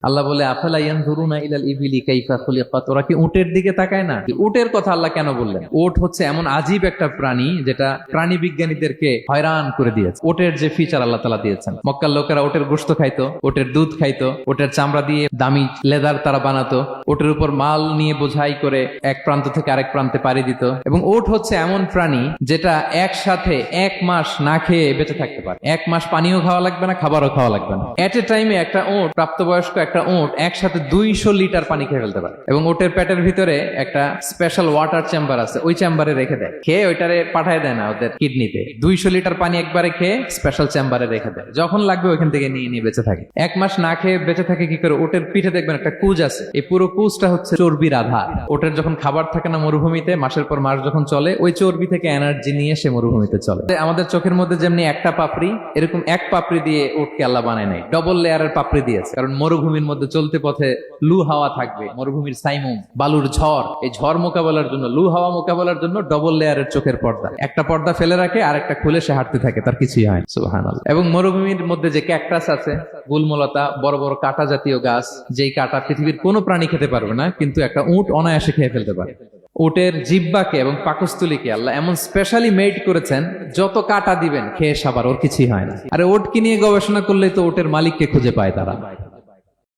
আল্লাহ বলে আফালা ইয়ানজুরুনা ইলাল ইবিলি কাইফা খুলিকাত, ওরা কি উটের দিকে তাকায় না? উটের কথা আল্লাহ কেন বললেন? উট হচ্ছে এমন আজীব একটা প্রাণী যেটা প্রাণী বিজ্ঞানীদেরকে হয়রান করে দিয়েছে। উটের যে ফিচার আল্লাহ তাআলা দিয়েছেন, মক্কার লোকেরা উটের গোশত খাইতো, উটের দুধ খাইতো, উটের চামড়া দিয়ে দামি লেদার তারা বানাতো, উটের উপর মাল নিয়ে বোঝাই করে এক প্রান্ত থেকে আরেক প্রান্তে পাড়ি দিত। এবং উট হচ্ছে এমন প্রাণী যেটা একসাথে 1 মাস না খেয়ে বেঁচে থাকতে পারে। 1 মাস পানিও খাওয়া লাগবে না, খাবারও খাওয়া লাগবে না। এট এ টাইমে একটা উট, প্রাপ্তবয়স্ক একটা উট একসাথে 200 লিটার পানি খেয়ে ফেলতে পারে। এবং উটের পেটের ভিতরে একটা স্পেশাল ওয়াটার চেম্বার আছে, ওই চেম্বারে রেখে দেয়, খেয়ে ওইটারে পাঠায় দেয় না ওদের কিডনিতে। 200 লিটার পানি একবারে খেয়ে স্পেশাল চেম্বারে রেখে দেয়, যখন লাগবে ওইখান থেকে নিয়ে নিয়ে বেঁচে থাকে। 1 মাস না খেয়ে বেঁচে থাকে কি করে? উটের পিঠে দেখবেন একটা কুজ আছে, এই পুরো কুজটা হচ্ছে চর্বির আধার। উটের যখন খাবার থাকে না মরুভূমিতে, মাসের পর মাস যখন চলে, ওই চর্বি থেকে এনার্জি নিয়ে সে মরুভূমিতে চলে। আমাদের চোখের মধ্যে যেমনি একটা পাপড়ি, এরকম এক পাপড়ি দিয়ে উটকে আল্লাহ বানায় নাই, ডবল লেয়ারের পাপড়ি দিয়েছে। কারণ মরুভূমির মধ্যে চলতে পথে লু হাওয়া থাকবে, মরুভূমির সাইমুম, বালুর ঝড়, এই ঝড় মোকাবেলার জন্য, লু হাওয়া মোকাবেলার জন্য ডবল লেয়ারের চোখের পর্দা। একটা পর্দা ফেলে রাখে, আর একটা খুলে সে হাঁটতে থাকে, তার কিছুই হয় না। সুবহানাল্লাহ। এবং মরুভূমির মধ্যে যে ক্যাকটাস আছে, গুলমলতা, বড় বড় কাঁটা জাতীয় গাছ, যেই কাঁটা পৃথিবীর কোনো প্রাণী খেতে পারবে না, কিন্তু একটা উট অনায়াসে খেয়ে ফেলতে পারে। উটের জিহ্বাকে এবং পাকস্থলীকে আল্লাহ এমন স্পেশালি মেড করেছেন, যত কাঁটা দিবেন খেয়ে সাবার ওর কিছুই হয় না। আরে উটকে নিয়ে গবেষণা করলেই তো উটের মালিককে খুঁজে পায় তারা।